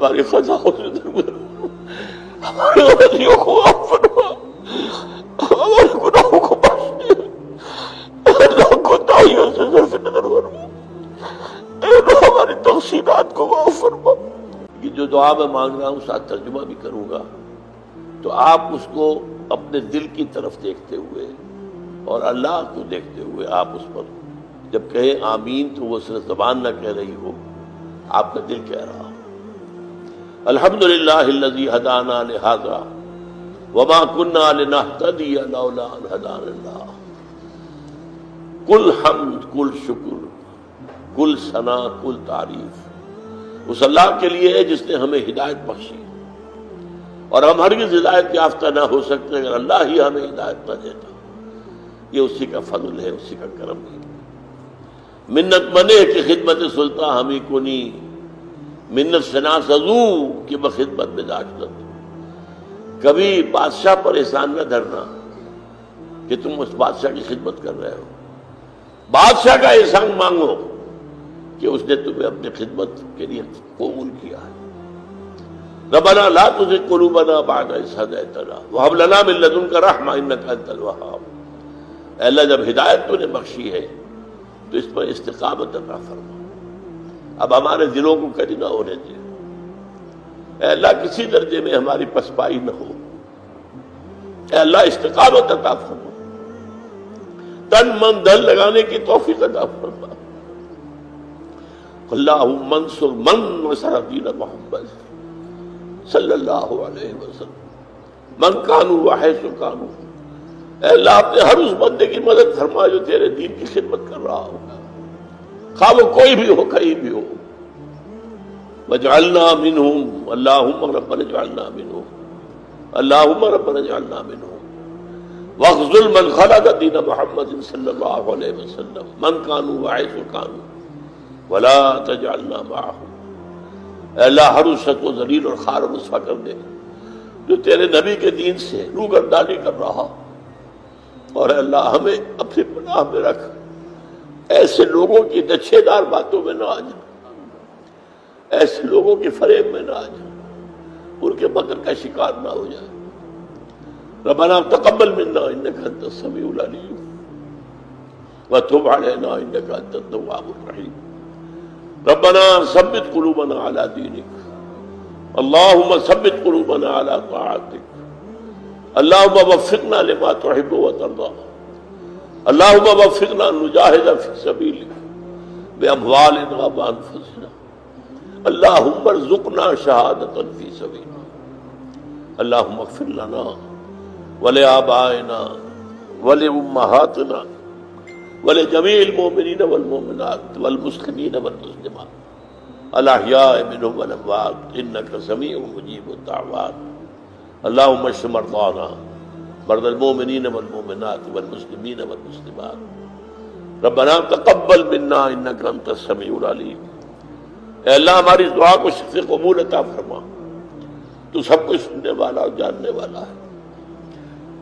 ہماری خطاؤں سے درگزر، ہماری غلطیوں کو معاف فرما، ہمارے گناہوں کو بخش دے، اللہ کوتاہیوں سے صرف نظر فرما، اے اللہ ہماری تقصیرات کو معاف فرما۔ یہ جو دعا میں مانگ رہا ہوں ساتھ ترجمہ بھی کروں گا، تو آپ اس کو اپنے دل کی طرف دیکھتے ہوئے اور اللہ کو دیکھتے ہوئے آپ اس پر جب کہیں آمین تو وہ صرف زبان نہ کہہ رہی ہو، آپ کا دل کہہ رہا ہو۔ الحمدللہ الذی ہدانا لہذا وما کنا لنہتدی لولا ان ہدانا اللہ۔ کل حمد، کل شکر، کل ثنا، کل تعریف اس اللہ کے لیے ہے جس نے ہمیں ہدایت بخشی، اور ہم ہرگز ہدایت یافتہ نہ ہو سکتے اگر اللہ ہی ہمیں ہدایت نہ دیتا۔ یہ اسی کا فضل ہے، اسی کا کرم ہے۔ منت منے کی خدمت سلطان ہمیں کنی، منت شناس ازو کی بخدمت میں داشتت۔ کبھی بادشاہ پر احسان نہ دھرنا کہ تم اس بادشاہ کی خدمت کر رہے ہو، بادشاہ کا احسان مانگو کہ اس نے تمہیں اپنی خدمت کے لیے قبول کیا ہے۔ ربنا لا تزغ قلوبنا بعد إذ هديتنا وهب لنا من لدنك رحمة إنك أنت الوهاب۔ اے اللہ جب ہدایت تو نے بخشی ہے تو اس پر استقامت عطا فرما، اب ہمارے دلوں کو کری نہ ہونے دے۔ اے اللہ کسی درجے میں ہماری پسپائی نہ ہو، اے اللہ استقامت عطا فرما، تن من دل لگانے کی توفیق عطا فرما۔ اللہم انصر من نصر دین محمد صلی اللہ علیہ وسلم من کانوا وحیث کانوا۔ اے اللہ اپنے ہر اس بندے کی مدد فرما جو تیرے دین کی خدمت کر رہا ہو، خواہ وہ کوئی بھی ہو، کہیں بھی ہو۔ وجعلنا منہم، اللہم ربنا اجعلنا منہم، اللہم ربنا اجعلنا منہم۔ واخذل من خلق دین محمد صلی اللہ علیہ وسلم من کانوا وحیث کانوا ولا تجعلنا معهم۔ اے اللہ ہر اس شخص کو ذلیل اور خوار و رسوا کر دے جو تیرے نبی کے دین سے روگردانی کر رہا، اور اے اللہ ہمیں اپنی پناہ میں رکھ، ایسے لوگوں کی نچھے دار باتوں میں نہ آ جا، ایسے لوگوں کی فریب میں نہ آ جا، ان کے مکر کا شکار نہ ہو جائے۔ ربنا تقبل منا انک انت السمیع العلیم وتب علینا انک انت التواب الرحیم۔ ربنا ثبت قلوبنا على دینک، اللہم ثبت قلوبنا على طاعتک، اللہم وفقنا لما تحب وترضى، اللہم وفقنا نجاہد فی سبیلک باموالنا وانفسنا، اللہم ارزقنا شہادۃ فی سبیلک، اللہم اغفر لنا ولآبائنا ولأمہاتنا ولجمیع المؤمنین والمؤمنات والمسلمین والمسلمات الاحیاء منهم والاموات انک سمیع مجیب الدعوات۔ اللہم اشف مرضانا مرضى المؤمنین والمؤمنات والمسلمین والمسلمات، ربنا تقبل منا انک انت السمیع العلیم۔ اے اللہ ہماری دعا کو شفع قبول عطا فرما، تو سب کچھ سننے والا اور جاننے والا ہے۔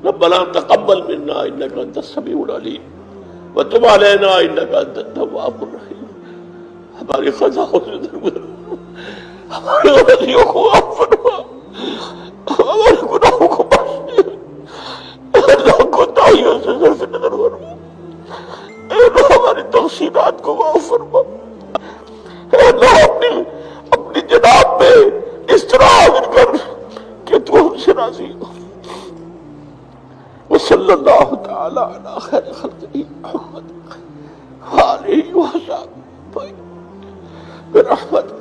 ربنا تقبل منا انک انت السمیع العلیم وتب علینا انک انت التواب الرحیم۔ ہماری خطاؤں سے درگزر، ہماری غلطیوں کو معاف فرما، ہمارے گناہوں کو بخش دے، اللہ کوتاہیوں سے صرف نظر فرما، اے اللہ ہماری تقصیرات کو معاف فرما، اے اللہ اپنی جناب میں اس طرح حاضر کر کہ تو ہم سے راضی ہو۔ وصلی اللہ تعالی علی خیر خلقہ محمد وآلہ وصحبہ برحمتک